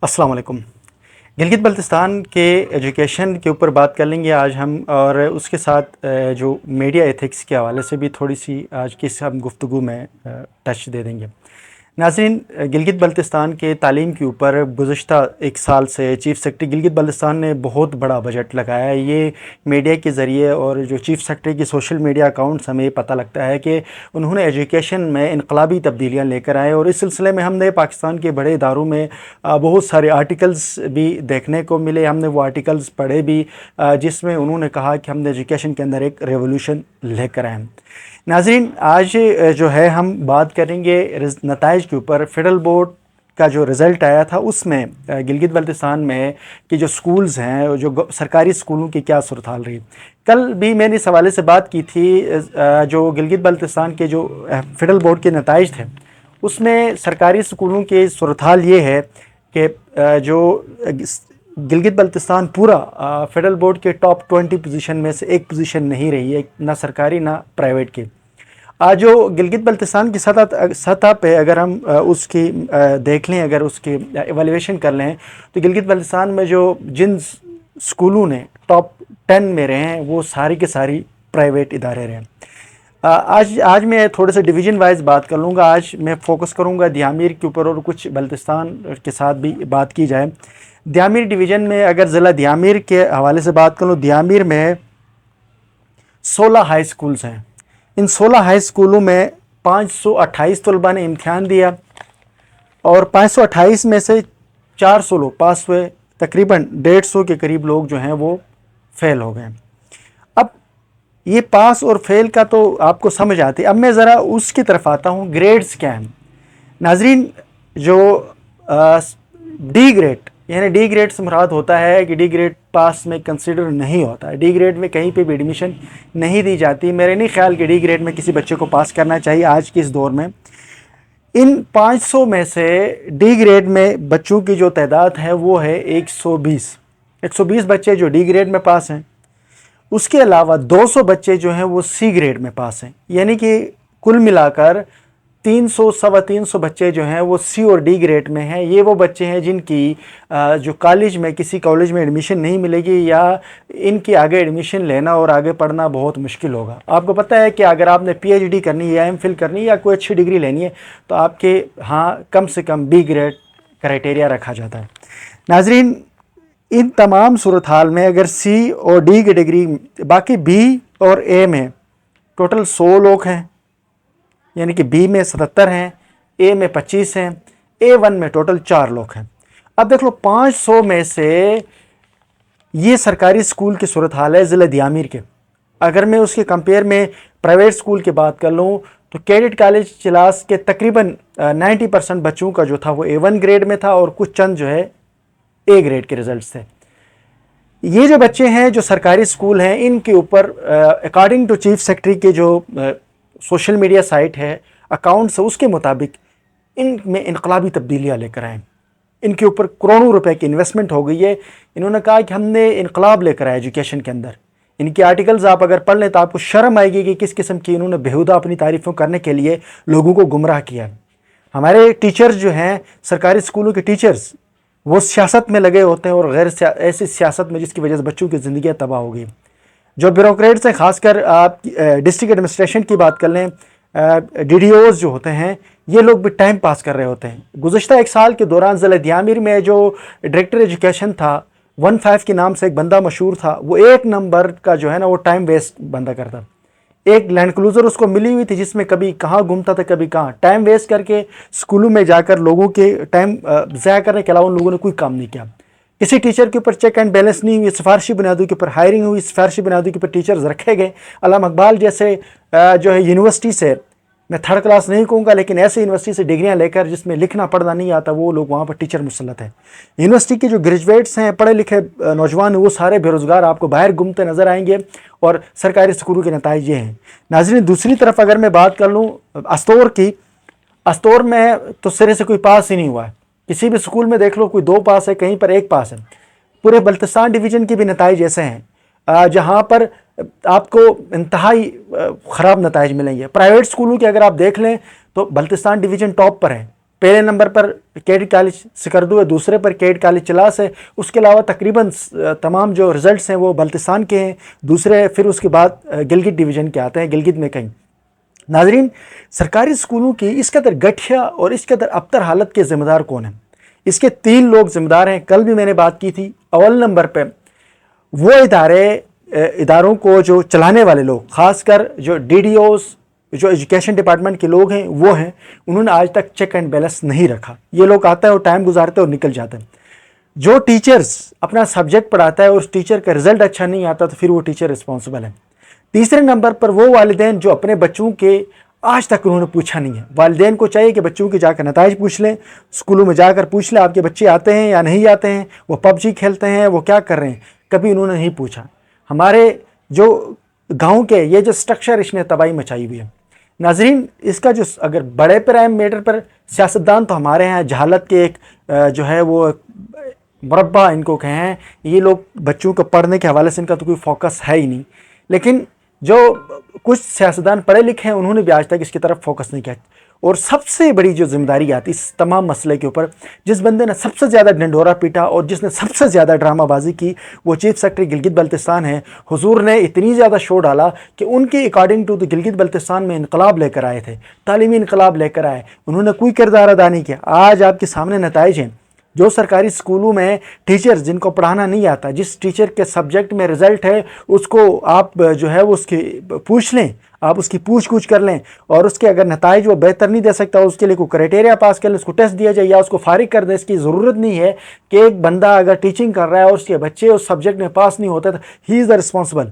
السلام علیکم۔ گلگت بلتستان کے ایجوکیشن کے اوپر بات کر لیں گے آج ہم، اور اس کے ساتھ جو میڈیا ایتھکس کے حوالے سے بھی تھوڑی سی آج کی ہم گفتگو میں ٹچ دے دیں گے۔ ناظرین، گلگت بلتستان کے تعلیم کے اوپر گزشتہ ایک سال سے چیف سیکرٹری گلگت بلتستان نے بہت بڑا بجٹ لگایا ہے۔ یہ میڈیا کے ذریعے اور جو چیف سیکرٹری کی سوشل میڈیا اکاؤنٹس ہمیں پتہ لگتا ہے کہ انہوں نے ایجوکیشن میں انقلابی تبدیلیاں لے کر آئے، اور اس سلسلے میں ہم نے پاکستان کے بڑے اداروں میں بہت سارے آرٹیکلز بھی دیکھنے کو ملے۔ ہم نے وہ آرٹیکلز پڑھے بھی جس میں انہوں نے کہا کہ ہم نے ایجوکیشن کے اندر ایک ریولوشن لے کر آئے۔ ناظرین، آج جو ہے ہم بات کریں گے نتائج کے اوپر۔ فیڈرل بورڈ کا جو رزلٹ آیا تھا اس میں گلگت بلتستان میں کہ جو سکولز ہیں، جو سرکاری سکولوں کی کیا صورتحال رہی۔ کل بھی میں نے اس حوالے سے بات کی تھی، جو گلگت بلتستان کے جو فیڈرل بورڈ کے نتائج تھے اس میں سرکاری سکولوں کی صورتحال یہ ہے کہ جو گلگت بلتستان پورا فیڈرل بورڈ کے ٹاپ 20 پوزیشن میں سے ایک پوزیشن نہیں رہی ہے، نہ سرکاری نہ پرائیویٹ کی۔ آج جو گلگت بلتستان کی سطح پہ اگر ہم اس کی دیکھ لیں، اگر اس کی ایویلیویشن کر لیں، تو گلگت بلتستان میں جو جن سکولوں نے ٹاپ 10 میں رہے ہیں وہ ساری کے ساری پرائیویٹ ادارے رہے ہیں۔ آج میں تھوڑے سے ڈویژن وائز بات کر لوں گا۔ آج میں فوکس کروں گا دیامیر کے اوپر، اور کچھ بلتستان کے ساتھ بھی بات کی جائے۔ دیامیر ڈویژن میں اگر ضلع دیامیر کے حوالے سے بات کروں، دیامیر میں 16 ہائی سکولز ہیں۔ ان 16 ہائی سکولوں میں 528 طلباء نے امتحان دیا، اور 528 میں سے 400 لوگ پاس ہوئے، تقریباً 150 کے قریب لوگ جو ہیں وہ فیل ہو گئے۔ اب یہ پاس اور فیل کا تو آپ کو سمجھ آتی، اب میں ذرا اس کی طرف آتا ہوں، گریڈز کیا ہیں۔ ناظرین، جو ڈی گریڈ، یعنی ڈی گریڈ سے مراد ہوتا ہے کہ ڈی گریڈ پاس میں کنسیڈر نہیں ہوتا ہے، ڈی گریڈ میں کہیں پہ بھی ایڈمیشن نہیں دی جاتی۔ میرے نہیں خیال کہ ڈی گریڈ میں کسی بچے کو پاس کرنا چاہیے آج کے اس دور میں۔ ان 500 میں سے ڈی گریڈ میں بچوں کی جو تعداد ہے وہ ہے 120 بچے جو ڈی گریڈ میں پاس ہیں۔ اس کے علاوہ 200 بچے جو ہیں وہ سی گریڈ میں پاس ہیں، یعنی کہ کل ملا کر 300 بچے جو ہیں وہ سی اور ڈی گریڈ میں ہیں۔ یہ وہ بچے ہیں جن کی جو کسی کالج میں ایڈمیشن نہیں ملے گی، یا ان کی آگے ایڈمیشن لینا اور آگے پڑھنا بہت مشکل ہوگا۔ آپ کو پتہ ہے کہ اگر آپ نے پی ایچ ڈی کرنی ہے یا ایم فل کرنی ہے یا کوئی اچھی ڈگری لینی ہے تو آپ کے ہاں کم سے کم بی گریڈ کرائٹیریا رکھا جاتا ہے۔ ناظرین، ان تمام صورتحال میں اگر سی اور ڈی کی ڈگری، باقی بی اور اے میں ٹوٹل 100 لوگ ہیں، یعنی کہ بی میں 77 ہیں، اے میں 25 ہیں، A1 میں ٹوٹل 4 لوگ ہیں۔ اب دیکھ لو 500 میں سے یہ سرکاری سکول کی صورتحال ہے ضلع دیامیر کے۔ اگر میں اس کے کمپیئر میں پرائیویٹ سکول کی بات کر لوں تو کیڈٹ کالج چلاس کے تقریباً 90% بچوں کا جو تھا وہ A1 گریڈ میں تھا، اور کچھ چند جو ہے A گریڈ کے ریزلٹس تھے۔ یہ جو بچے ہیں جو سرکاری سکول ہیں، ان کے اوپر اکارڈنگ ٹو چیف سیکرٹری کے جو سوشل میڈیا سائٹ ہے، اکاؤنٹس ہے، اس کے مطابق ان میں انقلابی تبدیلیاں لے کر آئیں۔ ان کے اوپر کروڑوں روپے کی انویسٹمنٹ ہو گئی ہے۔ انہوں نے کہا کہ ہم نے انقلاب لے کر آیا ایجوکیشن کے اندر۔ ان کے آرٹیکلز آپ اگر پڑھ لیں تو آپ کو شرم آئے گی کہ کس قسم کی انہوں نے بیہودہ اپنی تعریفوں کرنے کے لیے لوگوں کو گمراہ کیا۔ ہمارے ٹیچرز جو ہیں، سرکاری سکولوں کے ٹیچرز، وہ سیاست میں لگے ہوتے ہیں، اور ایسی سیاست میں جس کی وجہ سے بچوں کی زندگیاں تباہ ہو گئی۔ جو بیوروکریٹس ہیں، خاص کر آپ ڈسٹرکٹ ایڈمنسٹریشن کی بات کر لیں، ڈی ڈی اوز جو ہوتے ہیں، یہ لوگ بھی ٹائم پاس کر رہے ہوتے ہیں۔ گزشتہ ایک سال کے دوران ضلع دیامیر میں جو ڈائریکٹر ایجوکیشن تھا، 15 کے نام سے ایک بندہ مشہور تھا، وہ 1 نمبر کا جو ہے نا وہ ٹائم ویسٹ بندہ کرتا۔ ایک لینڈ کلوزر اس کو ملی ہوئی تھی جس میں کبھی کہاں گھومتا تھا کبھی کہاں، ٹائم ویسٹ کر کے سکولوں میں جا کر لوگوں کے ٹائم ضائع کرنے کے علاوہ ان لوگوں نے کوئی کام نہیں کیا۔ کسی ٹیچر کے اوپر چیک اینڈ بیلنس نہیں ہوئی، سفارشی بنیادوں کے اوپر ہائرنگ ہوئی، سفارشی بنیادوں کے اوپر ٹیچرز رکھے گئے۔ علامہ اقبال جیسے جو ہے یونیورسٹی سے، میں 3rd کلاس نہیں کہوں گا لیکن ایسے یونیورسٹی سے ڈگریاں لے کر جس میں لکھنا پڑھنا نہیں آتا، وہ لوگ وہاں پر ٹیچر مسلط ہیں۔ یونیورسٹی کے جو گریجویٹس ہیں، پڑھے لکھے نوجوان ہیں، وہ سارے بے روزگار آپ کو باہر گھومتے نظر آئیں گے، اور سرکاری سکولوں کے نتائج یہ ہیں۔ ناظرین، دوسری طرف اگر میں بات کر لوں استور کی، استور میں تو سرے سے کوئی پاس ہی نہیں ہوا ہے۔ کسی بھی سکول میں دیکھ لو کوئی 2 پاس ہے، کہیں پر 1 پاس ہے۔ پورے بلتستان ڈویژن کے بھی نتائج ایسے ہیں جہاں پر آپ کو انتہائی خراب نتائج ملیں گے۔ پرائیویٹ سکولوں کے اگر آپ دیکھ لیں تو بلتستان ڈویژن ٹاپ پر ہے، پہلے نمبر پر کیڈٹ کالج سکردو ہے، دوسرے پر کیڈٹ کالج چلاس ہے، اس کے علاوہ تقریباً تمام جو رزلٹس ہیں وہ بلتستان کے ہیں، دوسرے پھر اس کے بعد گلگت ڈویژن کے آتے ہیں، گلگت میں کہیں۔ ناظرین، سرکاری اسکولوں کی اس قدر گٹھیا اور اس قدر ابتر حالت کے ذمہ دار کون ہیں؟ اس کے 3 لوگ ذمہ دار ہیں، کل بھی میں نے بات کی تھی۔ اول نمبر پہ وہ اداروں کو جو چلانے والے لوگ، خاص کر جو ڈی ڈی اوز، جو ایجوکیشن ڈپارٹمنٹ کے لوگ ہیں وہ ہیں، انہوں نے آج تک چیک اینڈ بیلنس نہیں رکھا۔ یہ لوگ آتا ہے اور ٹائم گزارتے ہیں اور نکل جاتے ہیں۔ جو ٹیچرز اپنا سبجیکٹ پڑھاتا ہے اور اس ٹیچر کا رزلٹ اچھا نہیں آتا تو پھر وہ ٹیچر رسپانسبل ہے۔ تیسرے نمبر پر وہ والدین جو اپنے بچوں کے آج تک انہوں نے پوچھا نہیں ہے۔ والدین کو چاہیے کہ بچوں کے جا کر نتائج پوچھ لیں، اسکولوں میں جا کر پوچھ لیں آپ کے بچے آتے ہیں یا نہیں آتے ہیں، وہ پب جی کھیلتے ہیں، وہ کیا کر رہے ہیں، کبھی انہوں نے نہیں پوچھا۔ ہمارے جو گاؤں کے یہ جو سٹرکچر اس نے تباہی مچائی ہوئی ہے۔ ناظرین، اس کا جو اگر بڑے پرائم میٹر پر سیاستدان تو ہمارے ہیں جہالت کے ایک جو ہے وہ مربع ان کو کہیں، یہ لوگ بچوں کو پڑھنے کے حوالے سے ان کا تو کوئی فوکس ہے ہی نہیں، لیکن جو کچھ سیاستدان پڑھے لکھے ہیں انہوں نے بھی آج تک اس کی طرف فوکس نہیں کیا۔ اور سب سے بڑی جو ذمہ داری آتی اس تمام مسئلے کے اوپر، جس بندے نے سب سے زیادہ ڈنڈورا پیٹا اور جس نے سب سے زیادہ ڈرامہ بازی کی، وہ چیف سیکرٹری گلگت بلتستان ہے۔ حضور نے اتنی زیادہ شو ڈالا کہ ان کے اکارڈنگ ٹو گلگت بلتستان میں انقلاب لے کر آئے تھے، تعلیمی انقلاب لے کر آئے، انہوں نے کوئی کردار ادا نہیں کیا۔ آج آپ کے سامنے نتائج ہیں۔ جو سرکاری اسکولوں میں ٹیچرز جن کو پڑھانا نہیں آتا، جس ٹیچر کے سبجیکٹ میں رزلٹ ہے اس کو آپ جو ہے وہ اس کی پوچھ لیں، آپ اس کی پوچھ گچھ کر لیں، اور اس کے اگر نتائج وہ بہتر نہیں دے سکتا اس کے لیے کوئی کرائٹیریا پاس کر لیں، اس کو ٹیسٹ دیا جائے یا اس کو فارغ کر دیں۔ اس کی ضرورت نہیں ہے کہ ایک بندہ اگر ٹیچنگ کر رہا ہے اور اس کے بچے اس سبجیکٹ میں پاس نہیں ہوتے تو ہی از دا رسپانسبل،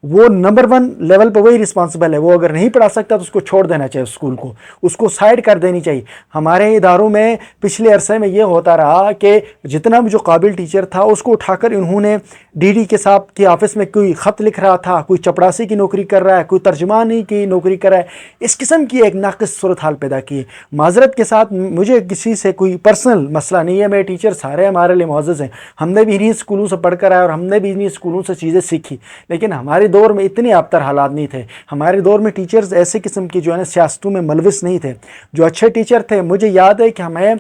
وہ نمبر 1 لیول پہ وہی رسپانسبل ہے۔ وہ اگر نہیں پڑھا سکتا تو اس کو چھوڑ دینا چاہیے، اسکول کو اس کو سائڈ کر دینی چاہیے۔ ہمارے اداروں میں پچھلے عرصے میں یہ ہوتا رہا کہ جتنا بھی جو قابل ٹیچر تھا اس کو اٹھا کر انہوں نے ڈی ڈی کے صاحب کے آفس میں کوئی خط لکھ رہا تھا، کوئی چپڑاسی کی نوکری کر رہا ہے، کوئی ترجمانی کی نوکری کر رہا ہے، اس قسم کی ایک ناقص صورتحال پیدا کی ہے۔ معذرت کے ساتھ، مجھے کسی سے کوئی پرسنل مسئلہ نہیں ہے، میرے ٹیچر سارے ہمارے لیے معزز ہیں، ہم نے بھی انہیں اسکولوں سے پڑھ کر آئے اور ہم نے بھی انہیں اسکولوں سے چیزیں سیکھی، لیکن ہمارے دور میں اتنے ابتر حالات نہیں تھے۔ ہمارے دور میں ٹیچرز ایسے قسم کی جو ہے نا سیاستوں میں ملوث نہیں تھے۔ جو اچھے ٹیچر تھے، مجھے یاد ہے کہ ہمیں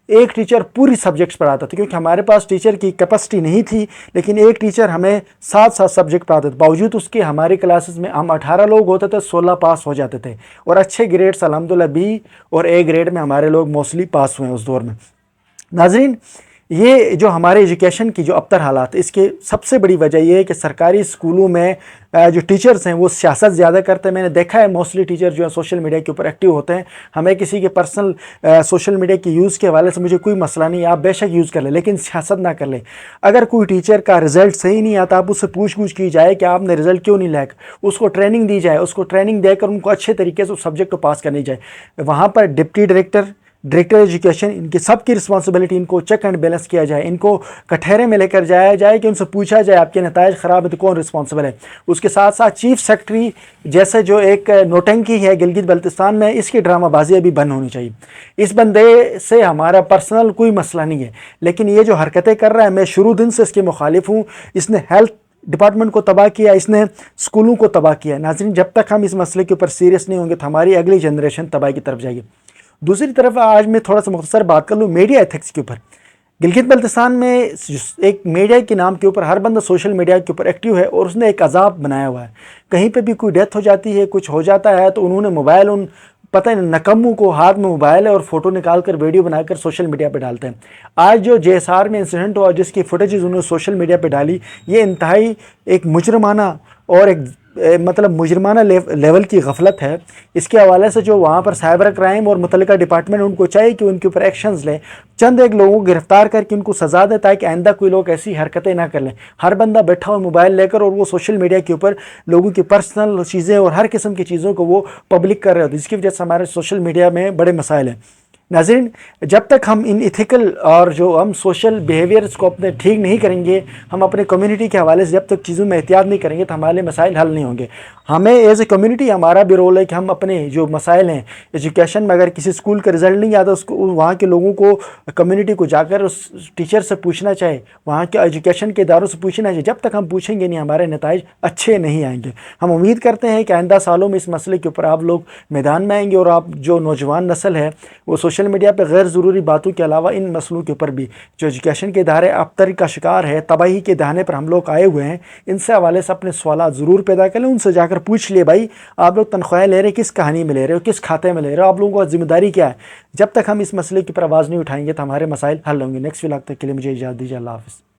ایک ٹیچر پوری سبجیکٹس پڑھاتا تھا، کیونکہ ہمارے پاس ٹیچر کی کیپیسٹی نہیں تھی، لیکن ایک ٹیچر ہمیں 7 سبجیکٹ پڑھاتا تھا۔ باوجود اس کے ہماری کلاسز میں ہم 18 لوگ ہوتے تھے، 16 پاس ہو جاتے تھے، اور اچھے گریڈس الحمدللہ B اور A گریڈ میں ہمارے لوگ موسٹلی پاس ہوئے ہیں اس دور میں۔ ناظرین، یہ جو ہمارے ایجوکیشن کی جو ابتر حالات، اس کی سب سے بڑی وجہ یہ ہے کہ سرکاری اسکولوں میں جو ٹیچرز ہیں وہ سیاست زیادہ کرتے ہیں۔ میں نے دیکھا ہے موسٹلی ٹیچر جو ہے سوشل میڈیا کے اوپر ایکٹیو ہوتے ہیں۔ ہمیں کسی کے پرسنل سوشل میڈیا کی یوز کے حوالے سے مجھے کوئی مسئلہ نہیں ہے، آپ بے شک یوز کر لیں، لیکن سیاست نہ کر لیں۔ اگر کوئی ٹیچر کا رزلٹ صحیح نہیں آتا، آپ اس سے پوچھ گچھ کی جائے کہ آپ نے رزلٹ کیوں نہیں لائق، اس کو ٹریننگ دی جائے، اس کو ٹریننگ دے کر ان کو اچھے طریقے سے اس سبجیکٹ کو پاس کرنی جائے۔ وہاں پر ڈپٹی ڈائریکٹر ایجوکیشن، ان کی سب کی رسپانسبلٹی، ان کو چیک اینڈ بیلنس کیا جائے، ان کو کٹہرے میں لے کر جایا جائے کہ ان سے پوچھا جائے آپ کے نتائج خراب ہے تو کون رسپانسبل ہے۔ اس کے ساتھ ساتھ چیف سیکرٹری جیسے جو ایک نوٹنکی ہے گلگت بلتستان میں، اس کی ڈرامہ بازی ابھی بند ہونی چاہیے۔ اس بندے سے ہمارا پرسنل کوئی مسئلہ نہیں ہے، لیکن یہ جو حرکتیں کر رہا ہے، میں شروع دن سے اس کے مخالف ہوں۔ اس نے ہیلتھ ڈپارٹمنٹ کو تباہ کیا، اس نے اسکولوں کو تباہ کیا۔ ناظرین، جب تک ہم اس مسئلے کے اوپر سیریس نہیں ہوں گے تو ہماری اگلی جنریشن تباہی کی طرف جائے گی۔ دوسری طرف آج میں تھوڑا سا مختصر بات کر لوں میڈیا ایتھکس کے اوپر۔ گلگت بلتستان میں ایک میڈیا کے نام کے اوپر ہر بندہ سوشل میڈیا کے اوپر ایکٹیو ہے، اور اس نے ایک عذاب بنایا ہوا ہے۔ کہیں پہ بھی کوئی ڈیتھ ہو جاتی ہے، کچھ ہو جاتا ہے، تو انہوں نے موبائل، ان پتہ نہیں نکموں کو ہاتھ میں موبائل ہے اور فوٹو نکال کر ویڈیو بنا کر سوشل میڈیا پہ ڈالتے ہیں۔ آج جو JSR میں انسیڈنٹ ہوا جس کی فوٹیجز انہوں نے سوشل میڈیا پہ ڈالی، یہ انتہائی ایک مجرمانہ اور ایک مجرمانہ لیول کی غفلت ہے۔ اس کے حوالے سے جو وہاں پر سائبر کرائم اور متعلقہ ڈپارٹمنٹ ان کو چاہیے کہ ان کے اوپر ایکشنز لیں، چند ایک لوگوں کو گرفتار کر کے ان کو سزا دے تاکہ آئندہ کوئی لوگ ایسی حرکتیں نہ کر لیں۔ ہر بندہ بیٹھا ہوا موبائل لے کر اور وہ سوشل میڈیا کے اوپر لوگوں کی پرسنل چیزیں اور ہر قسم کی چیزوں کو وہ پبلک کر رہے ہوتے ہیں، جس کی وجہ سے ہمارے سوشل میڈیا میں بڑے مسائل ہیں۔ ناظرین، جب تک ہم ان ایتھیکل اور جو ہم سوشل بیہیویئرس کو اپنے ٹھیک نہیں کریں گے، ہم اپنے کمیونٹی کے حوالے سے جب تک چیزوں میں احتیاط نہیں کریں گے تو ہمارے مسائل حل نہیں ہوں گے۔ ہمیں ایز اے کمیونٹی ہمارا بھی رول ہے کہ ہم اپنے جو مسائل ہیں ایجوکیشن میں، اگر کسی اسکول کا رزلٹ نہیں آتا، اس کو وہاں کے لوگوں کو، کمیونٹی کو جا کر اس ٹیچر سے پوچھنا چاہے، وہاں کے ایجوکیشن کے اداروں سے پوچھنا چاہیے۔ جب تک ہم پوچھیں گے نہیں، ہمارے نتائج اچھے نہیں آئیں گے۔ ہم امید کرتے ہیں کہ آئندہ سالوں میں اس مسئلے کے اوپر آپ لوگ میدان میں آئیں گے، اور آپ جو نوجوان نسل ہے وہ سوشل میڈیا پہ غیر ضروری باتوں کے علاوہ ان مسئلوں کے اوپر بھی، جو ایجوکیشن کے ادارے ابتری کا شکار ہے، تباہی کے دہانے پر ہم لوگ آئے ہوئے ہیں، ان سے حوالے سے اپنے سوالات ضرور پیدا کریں۔ ان سے جا کر پوچھ لیے بھائی آپ لوگ تنخواہیں لے رہے ہیں، کس کہانی میں لے رہے ہو، کس کھاتے میں لے رہے ہو، آپ لوگوں کا ذمہ داری کیا ہے۔ جب تک ہم اس مسئلے کے اوپر آواز نہیں اٹھائیں گے تو ہمارے مسائل حل ہوں گے۔ نیکسٹ ولاگ تک کے لیے مجھے اجازت دیجیے۔ اللہ حافظ۔